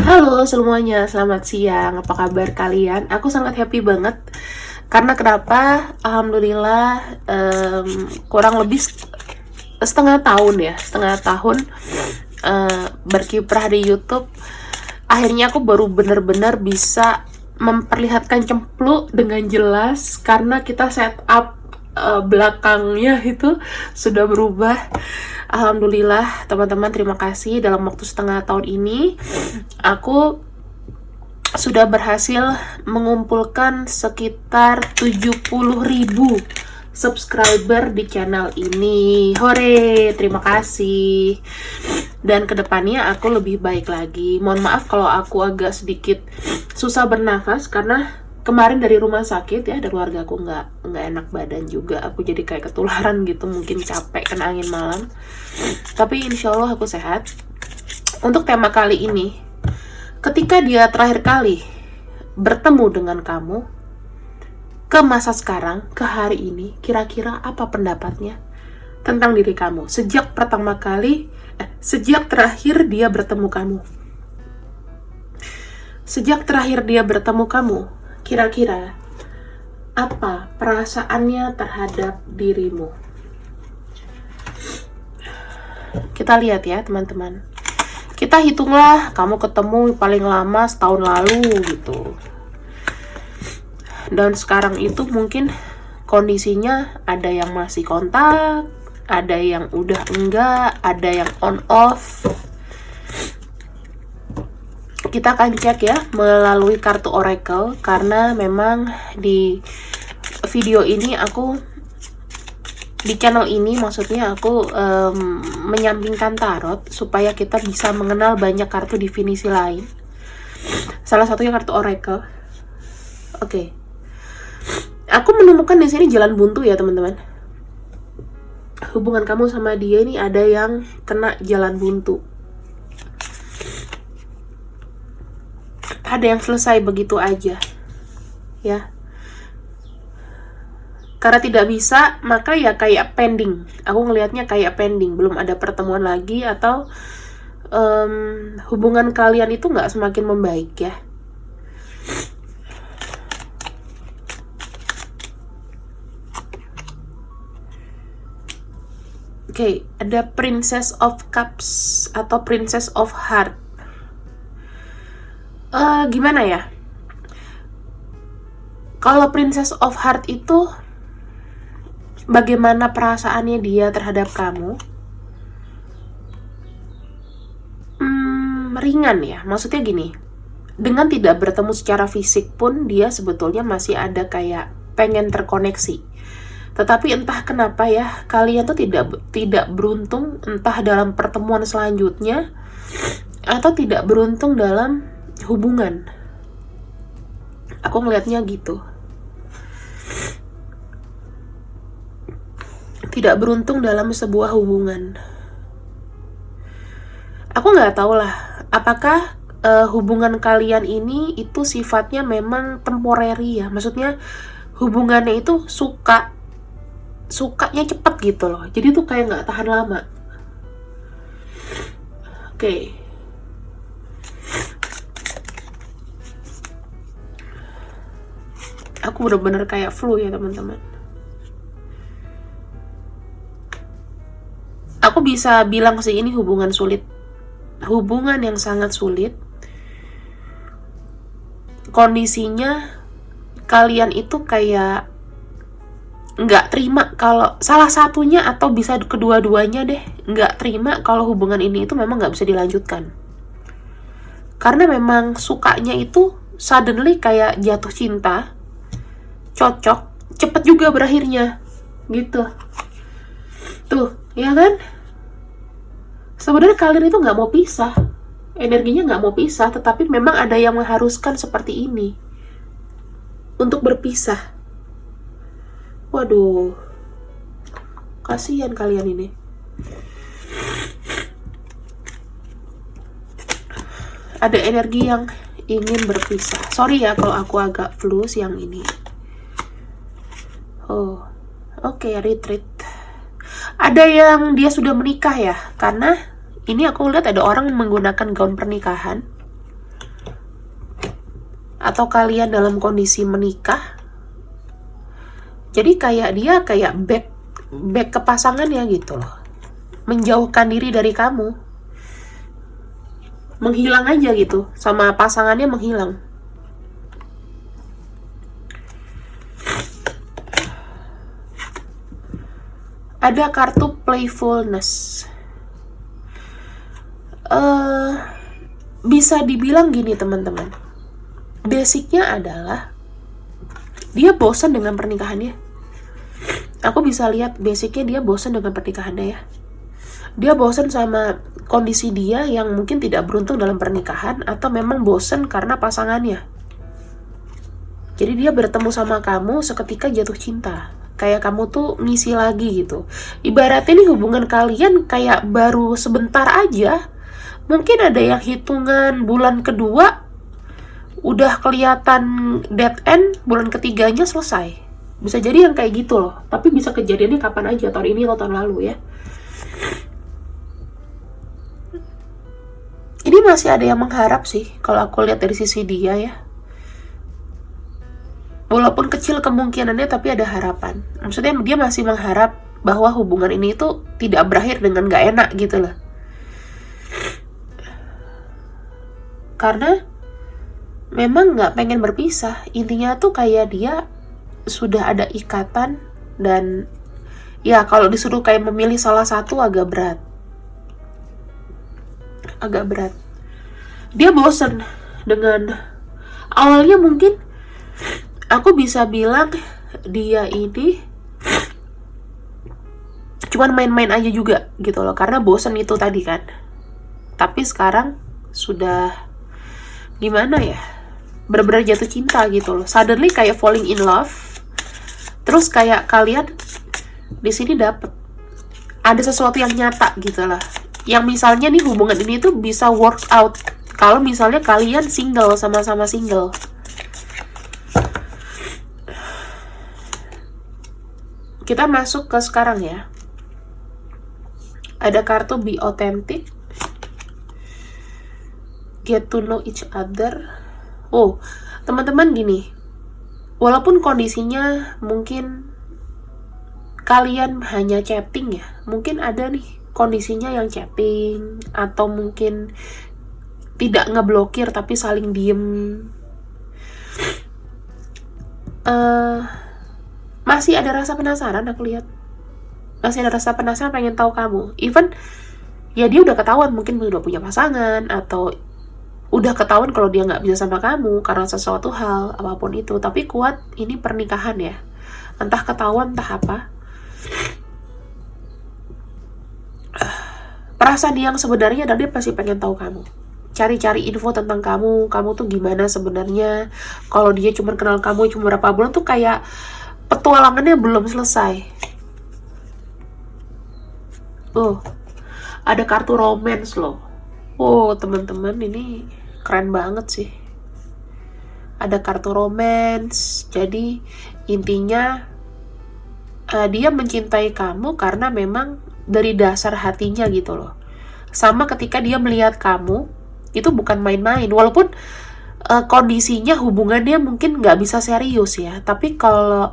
Halo semuanya, selamat siang. Apa kabar kalian? Aku sangat happy banget. Karena kenapa? Alhamdulillah, kurang lebih setengah tahun ya, setengah tahun berkiprah di YouTube. Akhirnya aku baru benar-benar bisa memperlihatkan Cempluk dengan jelas karena kita setup belakangnya itu sudah berubah. Alhamdulillah teman-teman, terima kasih. Dalam waktu setengah tahun ini aku sudah berhasil mengumpulkan sekitar 70.000 subscriber di channel ini. Hore, terima kasih. Dan kedepannya aku lebih baik lagi. Mohon maaf kalau aku agak sedikit susah bernafas karena kemarin dari rumah sakit ya, ada keluarga aku nggak enak badan juga. Aku jadi kayak ketularan gitu, mungkin capek kena angin malam. Tapi insya Allah aku sehat. Untuk tema kali ini, ketika dia terakhir kali bertemu dengan kamu, ke masa sekarang, ke hari ini, kira-kira apa pendapatnya tentang diri kamu? Sejak sejak terakhir dia bertemu kamu. Sejak terakhir dia bertemu kamu, kira-kira apa perasaannya terhadap dirimu? Kita lihat ya teman-teman. Kita hitunglah kamu ketemu paling lama setahun lalu gitu. Dan sekarang itu mungkin kondisinya ada yang masih kontak, ada yang udah enggak, ada yang on off. Kita akan cek ya melalui kartu Oracle, karena memang di video ini di channel ini maksudnya aku menyampingkan tarot supaya kita bisa mengenal banyak kartu definisi lain. Salah satunya kartu Oracle. Oke. Aku menemukan di sini jalan buntu ya teman-teman. Hubungan kamu sama dia ini ada yang kena jalan buntu. Ada yang selesai begitu aja, ya. Karena tidak bisa, maka ya kayak pending. Aku ngelihatnya kayak pending, belum ada pertemuan lagi, atau hubungan kalian itu nggak semakin membaik ya. Oke, ada Princess of Cups atau Princess of Heart. Gimana ya? Kalau Princess of Heart itu bagaimana perasaannya dia terhadap kamu? Ringan ya, maksudnya gini. Dengan tidak bertemu secara fisik pun dia sebetulnya masih ada kayak pengen terkoneksi. Tetapi entah kenapa ya, kalian tuh tidak beruntung, entah dalam pertemuan selanjutnya atau tidak beruntung dalam hubungan. Aku ngelihatnya gitu. Tidak beruntung dalam sebuah hubungan. Aku nggak tahu lah, apakah hubungan kalian ini itu sifatnya memang temporary ya. Maksudnya hubungannya itu sukanya cepet gitu loh. Jadi tuh kayak nggak tahan lama. Oke. Aku bener-bener kayak flu ya teman-teman. Aku bisa bilang sih ini hubungan sulit. Hubungan yang sangat sulit. Kondisinya kalian itu kayak nggak terima kalau salah satunya, atau bisa kedua-duanya deh, nggak terima kalau hubungan ini itu memang nggak bisa dilanjutkan. Karena memang sukanya itu suddenly kayak jatuh cinta, cocok, cepet juga berakhirnya gitu. Tuh, ya kan? Sebenarnya kalian itu nggak mau pisah, energinya nggak mau pisah, tetapi memang ada yang mengharuskan seperti ini untuk berpisah. Waduh, kasihan kalian ini. Ada energi yang ingin berpisah. Sorry ya kalau aku agak flu siang ini. Oh, oke, retreat. Ada yang dia sudah menikah ya, karena ini aku lihat ada orang menggunakan gaun pernikahan. atau kalian dalam kondisi menikah. Jadi kayak dia kayak back ke pasangannya gitu loh, menjauhkan diri dari kamu, menghilang aja gitu, sama pasangannya menghilang. Ada kartu playfulness. Bisa dibilang gini teman-teman, basicnya adalah dia bosan dengan pernikahannya. Aku bisa lihat basicnya dia bosan dengan pernikahannya ya. Dia bosan sama kondisi dia yang mungkin tidak beruntung dalam pernikahan, atau memang bosan karena pasangannya. Jadi dia bertemu sama kamu seketika jatuh cinta. Kayak kamu tuh ngisi lagi gitu. Ibaratnya nih hubungan kalian kayak baru sebentar aja. Mungkin ada yang hitungan bulan kedua udah kelihatan dead end, bulan ketiganya selesai. Bisa jadi yang kayak gitu loh. Tapi bisa kejadiannya kapan aja, tahun ini atau tahun lalu ya. Ini masih ada yang mengharap sih, kalau aku lihat dari sisi dia ya. Walaupun kecil kemungkinannya, tapi ada harapan. Maksudnya dia masih mengharap bahwa hubungan ini tuh tidak berakhir dengan gak enak gitu loh. Karena memang gak pengen berpisah. Intinya tuh kayak dia sudah ada ikatan, dan ya kalau disuruh kayak memilih salah satu agak berat. Dia bosen dengan, awalnya mungkin aku bisa bilang dia ini cuman main-main aja juga gitu loh, karena bosen itu tadi kan. Tapi sekarang sudah gimana ya, benar-benar jatuh cinta gitu loh, suddenly kayak falling in love. Terus kayak kalian di sini dapet ada sesuatu yang nyata gitu lah, yang misalnya nih hubungan ini tuh bisa work out kalau misalnya kalian single, sama-sama single. Kita masuk ke sekarang ya. Ada kartu be authentic, get to know each other. Oh, teman-teman gini, walaupun kondisinya mungkin kalian hanya chatting ya, mungkin ada nih kondisinya yang chatting, atau mungkin tidak ngeblokir tapi saling diem. Masih ada rasa penasaran, aku lihat. Masih ada rasa penasaran, pengen tahu kamu. Even ya dia udah ketahuan mungkin udah punya pasangan, atau udah ketahuan kalau dia nggak bisa sama kamu karena sesuatu hal apapun itu. Tapi kuat ini pernikahan ya. Entah ketahuan, entah apa. Perasaan yang sebenarnya adalah dia pasti pengen tahu kamu. Cari-cari info tentang kamu tuh gimana sebenarnya. Kalau dia cuma kenal kamu cuma berapa bulan tuh kayak petualangannya belum selesai. Ada kartu romance loh. Teman-teman, ini keren banget sih. Ada kartu romance. Jadi intinya dia mencintai kamu karena memang dari dasar hatinya gitu loh. Sama ketika dia melihat kamu, itu bukan main-main. Walaupun kondisinya hubungannya mungkin nggak bisa serius ya, tapi kalau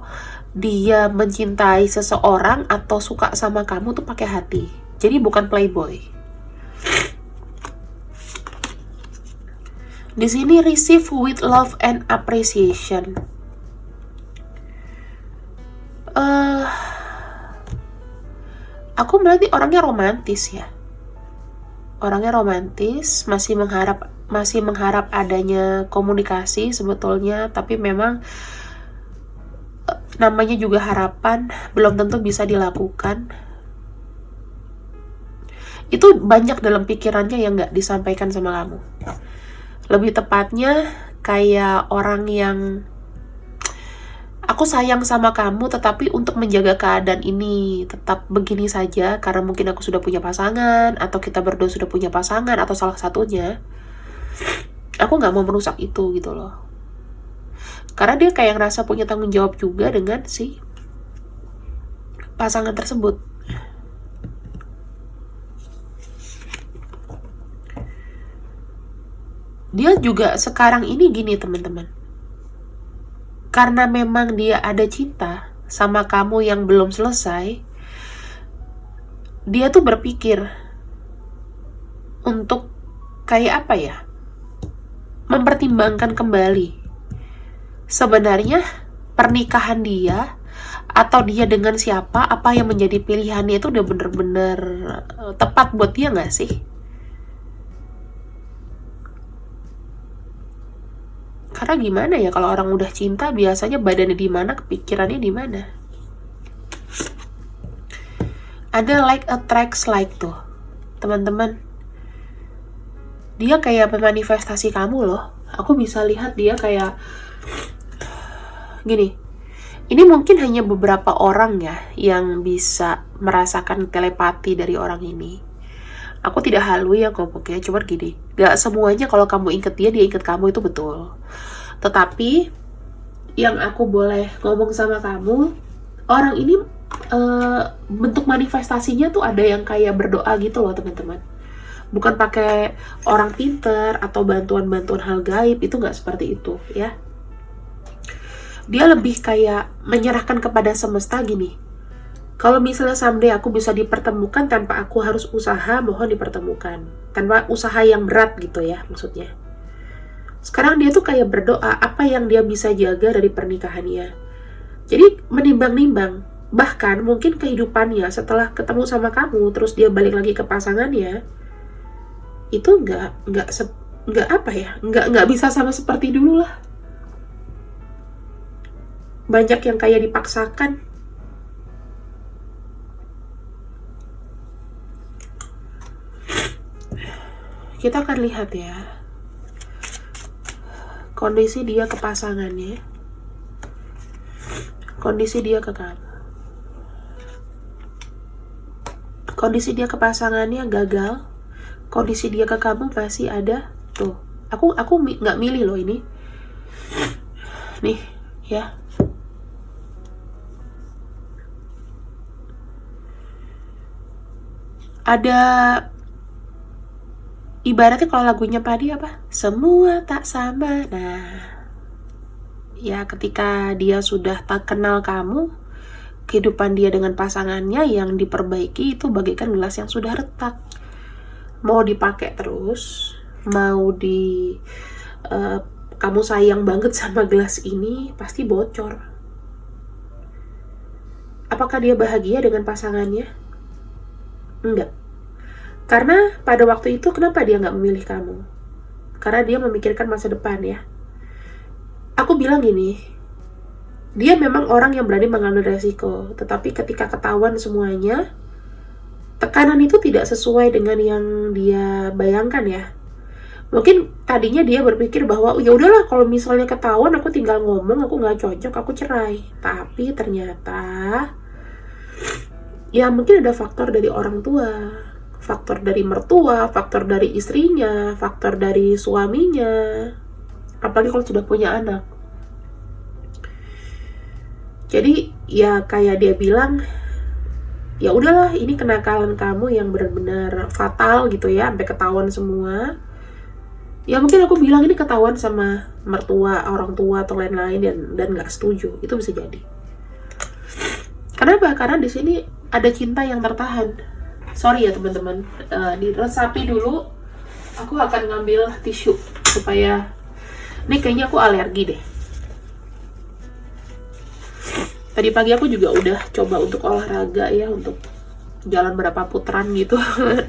dia mencintai seseorang atau suka sama kamu tuh pakai hati. Jadi bukan playboy. Di sini receive with love and appreciation. Aku berarti orangnya romantis ya. Orangnya romantis, masih mengharap adanya komunikasi sebetulnya, tapi memang namanya juga harapan, belum tentu bisa dilakukan. Itu banyak dalam pikirannya yang gak disampaikan sama kamu. Lebih tepatnya kayak orang yang, aku sayang sama kamu, tetapi untuk menjaga keadaan ini tetap begini saja, karena mungkin aku sudah punya pasangan, atau kita berdua sudah punya pasangan, atau salah satunya. Aku gak mau merusak itu gitu loh. Karena dia kayak ngerasa punya tanggung jawab juga dengan si pasangan tersebut. Dia juga sekarang ini gini teman-teman, karena memang dia ada cinta sama kamu yang belum selesai, dia tuh berpikir untuk kayak apa ya, mempertimbangkan kembali sebenarnya pernikahan dia atau dia dengan siapa, apa yang menjadi pilihannya itu udah bener-bener tepat buat dia gak sih? Karena gimana ya, kalau orang udah cinta biasanya badannya di mana, kepikirannya di mana. Ada like attracts like tuh, teman-teman. Dia kayak memanifestasi kamu loh. Aku bisa lihat dia kayak gini. Ini mungkin hanya beberapa orang ya yang bisa merasakan telepati dari orang ini. Aku tidak halu ya ngomongnya, cuman gini, gak semuanya kalau kamu inget dia inget kamu itu betul. Tetapi yang aku boleh ngomong sama kamu, orang ini bentuk manifestasinya tuh ada yang kayak berdoa gitu loh teman-teman. Bukan pakai orang pinter atau bantuan-bantuan hal gaib, itu gak seperti itu ya. Dia lebih kayak menyerahkan kepada semesta gini. Kalau misalnya someday aku bisa dipertemukan tanpa aku harus usaha, mohon dipertemukan. Tanpa usaha yang berat gitu ya maksudnya. Sekarang dia tuh kayak berdoa apa yang dia bisa jaga dari pernikahannya. Jadi menimbang-nimbang. Bahkan mungkin kehidupannya setelah ketemu sama kamu, terus dia balik lagi ke pasangannya, itu nggak bisa sama seperti dulu lah. Banyak yang kayak dipaksakan. Kita akan lihat ya kondisi dia ke pasangannya, kondisi dia ke kamu. Kondisi dia ke pasangannya gagal, kondisi dia ke kamu masih ada. Tuh, aku nggak milih loh ini. Nih, ya. Ada ibaratnya kalau lagunya Padi apa? Semua tak sama. Nah, ya ketika dia sudah tak kenal kamu, kehidupan dia dengan pasangannya yang diperbaiki itu bagaikan gelas yang sudah retak. Mau dipakai terus, mau kamu sayang banget sama gelas ini, pasti bocor. Apakah dia bahagia dengan pasangannya? Enggak. Karena pada waktu itu kenapa dia nggak memilih kamu? Karena dia memikirkan masa depan ya. Aku bilang gini, dia memang orang yang berani mengambil resiko, tetapi ketika ketahuan semuanya, tekanan itu tidak sesuai dengan yang dia bayangkan ya. Mungkin tadinya dia berpikir bahwa ya udahlah kalau misalnya ketahuan aku tinggal ngomong aku nggak cocok, aku cerai. Tapi ternyata ya mungkin ada faktor dari orang tua, faktor dari mertua, faktor dari istrinya, faktor dari suaminya, apalagi kalau sudah punya anak. Jadi ya kayak dia bilang, ya udahlah ini kenakalan kamu yang benar-benar fatal gitu ya, sampai ketahuan semua. Ya mungkin aku bilang ini ketahuan sama mertua, orang tua atau lain-lain dan nggak setuju, itu bisa jadi. Kenapa? Karena di sini ada cinta yang tertahan. Sorry ya teman-teman, diresapi dulu. Aku akan ngambil tisu supaya, ini kayaknya aku alergi deh. Tadi pagi aku juga udah coba untuk olahraga ya, untuk jalan berapa putaran gitu,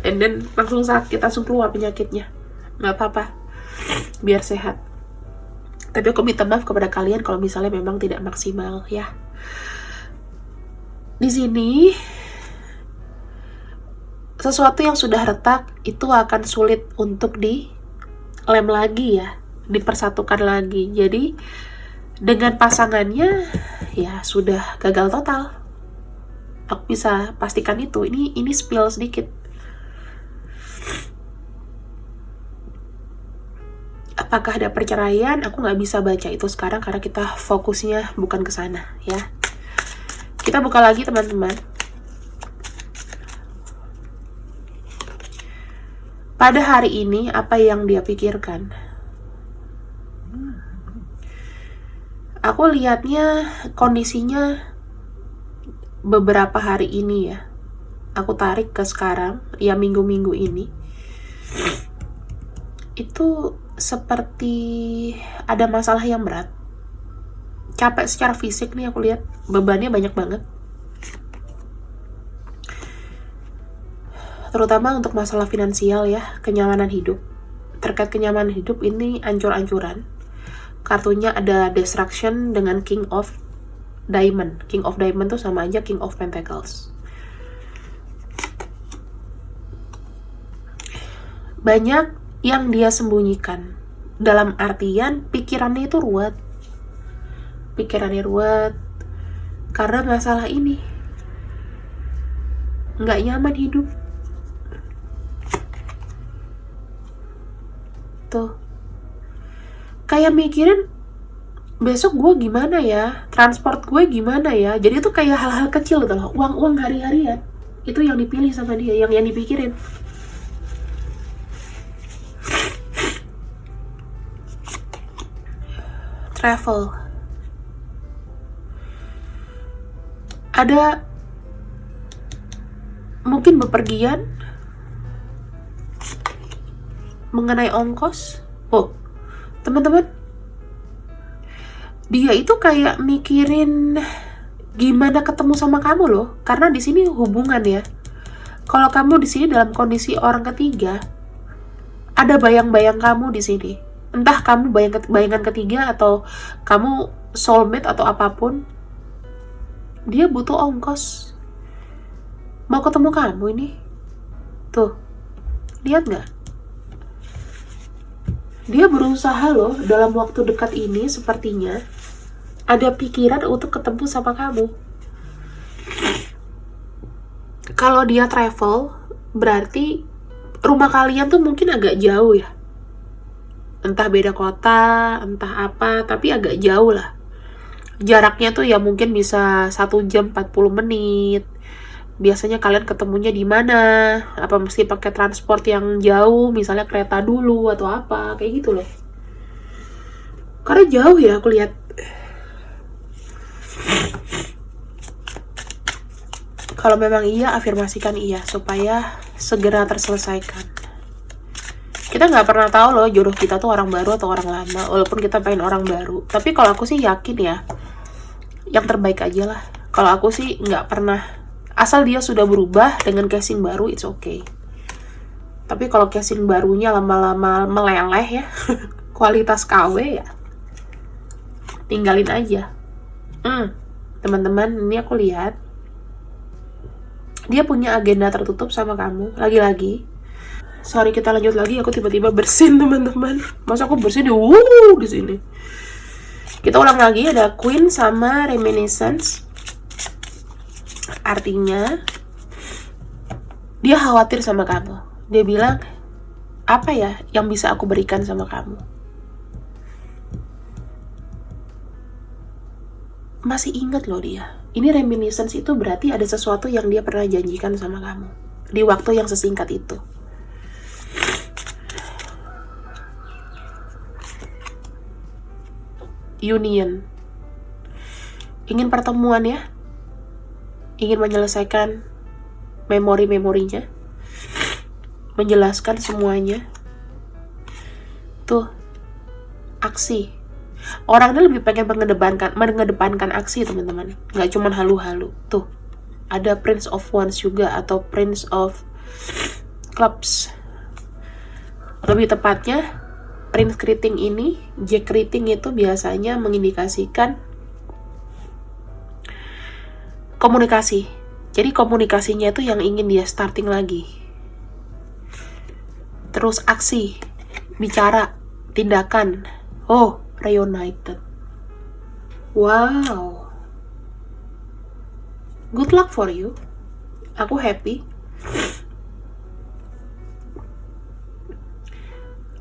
and then langsung sakit, langsung keluar penyakitnya. Nggak apa-apa, biar sehat. Tapi aku minta maaf kepada kalian kalau misalnya memang tidak maksimal ya. Di sini sesuatu yang sudah retak itu akan sulit untuk dilem lagi ya, dipersatukan lagi. Jadi dengan pasangannya ya sudah gagal total. Aku bisa pastikan itu. Ini spill sedikit. Apakah ada perceraian? Aku nggak bisa baca itu sekarang karena kita fokusnya bukan ke sana ya. Kita buka lagi teman-teman. Pada hari ini, apa yang dia pikirkan? Aku lihatnya kondisinya beberapa hari ini ya. Aku tarik ke sekarang, ya minggu-minggu ini. Itu seperti ada masalah yang berat. Capek secara fisik nih, aku lihat bebannya banyak banget. Terutama untuk masalah finansial ya, kenyamanan hidup. Terkait kenyamanan hidup ini ancur-ancuran. Kartunya ada Destruction dengan King of Diamond. King of Diamond tuh sama aja King of Pentacles. Banyak yang dia sembunyikan. Dalam artian pikirannya itu ruwet. Karena masalah ini. Nggak nyaman hidup. Tuh. Kayak mikirin besok gue gimana ya, transport gue gimana ya. Jadi itu kayak hal-hal kecil gitu loh, uang hari-harian itu yang dipilih sama dia, yang dipikirin. Travel, ada mungkin bepergian mengenai ongkos. Oh, teman-teman, dia itu kayak mikirin gimana ketemu sama kamu loh, karena di sini hubungan ya. Kalau kamu di sini dalam kondisi orang ketiga, ada bayang-bayang kamu di sini. Entah kamu bayangan ketiga atau kamu soulmate atau apapun. Dia butuh ongkos. Mau ketemu kamu ini. Tuh, lihat nggak? Dia berusaha loh dalam waktu dekat ini, sepertinya ada pikiran untuk ketemu sama kamu. Kalau dia travel, berarti rumah kalian tuh mungkin agak jauh ya. Entah beda kota, entah apa, tapi agak jauh lah. Jaraknya tuh ya mungkin bisa 1 jam 40 menit. Biasanya kalian ketemunya di mana? Apa mesti pakai transport yang jauh, misalnya kereta dulu atau apa, kayak gitu loh. Karena jauh ya aku lihat. Kalau memang iya, afirmasikan iya supaya segera terselesaikan. Kita nggak pernah tahu loh jodoh kita tuh orang baru atau orang lama, walaupun kita pengen orang baru. Tapi kalau aku sih yakin ya, yang terbaik aja lah. Kalau aku sih nggak pernah, asal dia sudah berubah dengan casing baru, it's okay. Tapi kalau casing barunya lama-lama meleleh ya, kualitas KW ya, tinggalin aja. Teman-teman, ini aku lihat dia punya agenda tertutup sama kamu. Lagi-lagi, sorry kita lanjut lagi, aku tiba-tiba bersin teman-teman. Masa aku bersin di sini. Kita ulang lagi, ada Queen sama Reminiscence. Artinya dia khawatir sama kamu. Dia bilang, apa ya yang bisa aku berikan sama kamu? Masih ingat loh dia. Ini reminiscence itu berarti ada sesuatu yang dia pernah janjikan sama kamu di waktu yang sesingkat itu. Union. Ingin pertemuan ya. Ingin menyelesaikan memori-memorinya. Menjelaskan semuanya. Tuh. Aksi. Orangnya lebih pengen mengedepankan aksi teman-teman. Nggak cuma halu-halu. Tuh. Ada Prince of Wands juga atau Prince of Clubs. Lebih tepatnya Prince Keriting ini, Jack Keriting itu biasanya mengindikasikan komunikasi. Jadi komunikasinya itu yang ingin dia starting lagi. Terus aksi, bicara, tindakan. Oh, reunited. Wow. Good luck for you. Aku happy.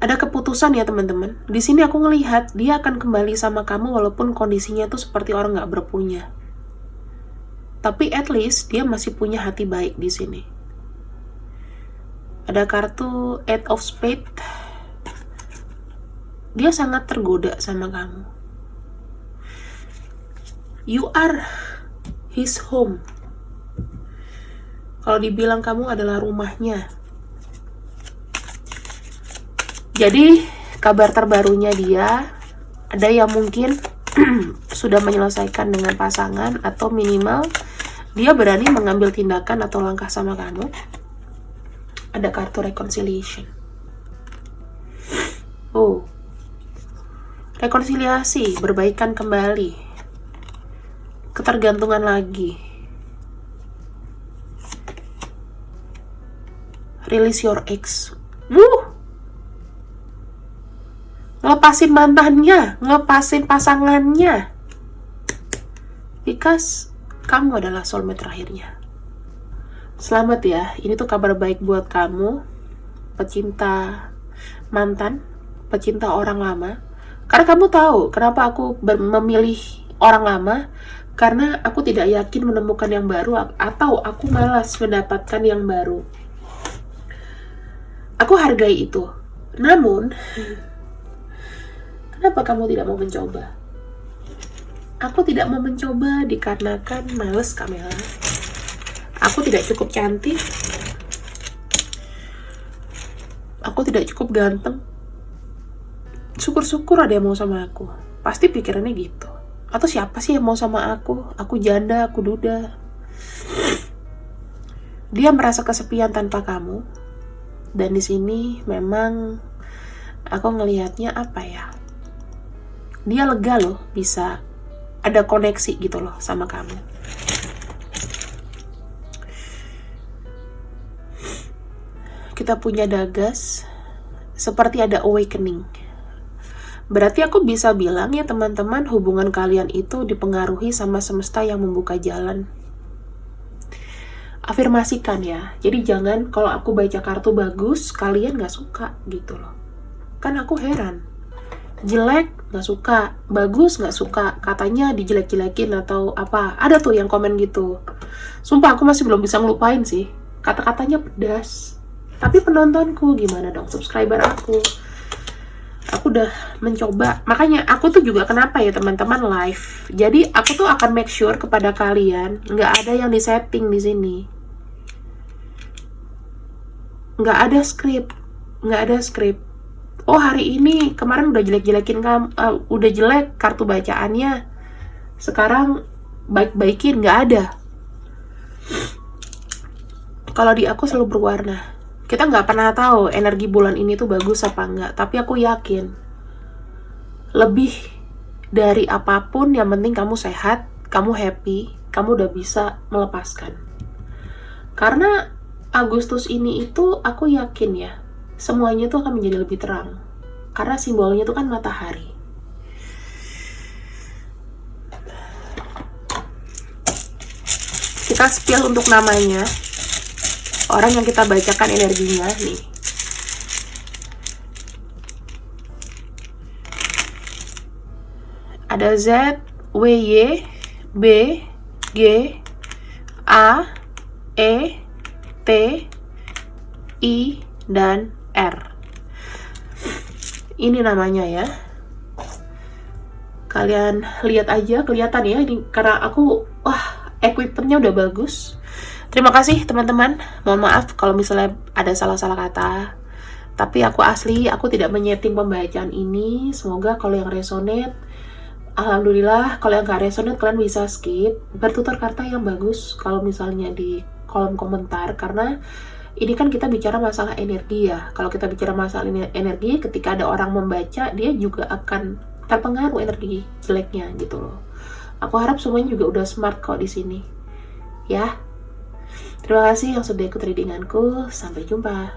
Ada keputusan ya teman-teman. Di sini aku ngelihat dia akan kembali sama kamu walaupun kondisinya tuh seperti orang nggak berpunya. Tapi at least dia masih punya hati baik di sini. Ada kartu Eight of Spades. Dia sangat tergoda sama kamu. You are his home. Kalau dibilang kamu adalah rumahnya. Jadi kabar terbarunya dia, ada yang mungkin sudah menyelesaikan dengan pasangan, atau minimal dia berani mengambil tindakan atau langkah sama kamu. Ada kartu reconciliation. Oh, rekonsiliasi, berbaikan kembali, ketergantungan lagi, release your ex. Ngelepasin mantannya, ngelepasin pasangannya, because kamu adalah soulmate terakhirnya. Selamat ya, ini tuh kabar baik buat kamu, pecinta mantan, pecinta orang lama. Karena kamu tahu kenapa aku memilih orang lama, karena aku tidak yakin menemukan yang baru, atau aku malas mendapatkan yang baru. Aku hargai itu. Namun, kenapa kamu tidak mau mencoba? Aku tidak mau mencoba dikarenakan males, Kamela. Aku tidak cukup cantik. Aku tidak cukup ganteng. Syukur-syukur ada yang mau sama aku. Pasti pikirannya gitu. Atau siapa sih yang mau sama aku? Aku janda, aku duda. Dia merasa kesepian tanpa kamu. Dan di sini memang aku ngelihatnya apa ya? Dia lega loh, bisa ada koneksi gitu loh sama kamu. Kita punya dagas, seperti ada awakening. Berarti aku bisa bilang ya teman-teman, hubungan kalian itu dipengaruhi sama semesta yang membuka jalan. Afirmasikan ya. Jadi jangan kalau aku baca kartu bagus, kalian gak suka gitu loh. Kan aku heran. Jelek gak suka, bagus gak suka, katanya dijelek-jelekin atau apa. Ada tuh yang komen gitu. Sumpah aku masih belum bisa ngelupain sih. Kata-katanya pedas. Tapi penontonku gimana dong, subscriber aku udah mencoba. Makanya aku tuh juga kenapa ya teman-teman live. Jadi aku tuh akan make sure kepada kalian nggak ada yang disetting di sini. Nggak ada skrip. Oh hari ini kemarin udah jelek-jelekin kamu, udah jelek kartu bacaannya. Sekarang baik-baikin, nggak ada. Kalau di aku selalu berwarna. Kita nggak pernah tahu energi bulan ini tuh bagus apa enggak, tapi aku yakin lebih dari apapun, yang penting kamu sehat, kamu happy, kamu udah bisa melepaskan. Karena Agustus ini itu aku yakin ya, semuanya tuh akan menjadi lebih terang. Karena simbolnya tuh kan matahari. Kita spill untuk namanya. Orang yang kita bacakan energinya nih. Ada Z, W, Y, B, G, A, E, T, I, dan R. Ini namanya ya. Kalian lihat aja, kelihatan ya ini karena aku equipmentnya udah bagus. Terima kasih teman-teman. Mohon maaf kalau misalnya ada salah-salah kata. Tapi aku tidak menyeting pembacaan ini. Semoga kalau yang resonate, alhamdulillah. Kalau yang gak resonate, kalian bisa skip. Bertutur kata yang bagus kalau misalnya di kolom komentar. Karena ini kan kita bicara masalah energi ya. Kalau kita bicara masalah energi, ketika ada orang membaca, dia juga akan terpengaruh energi jeleknya gitu loh. Aku harap semuanya juga udah smart kok di sini. Ya. Terima kasih yang sudah ikut readinganku. Sampai jumpa.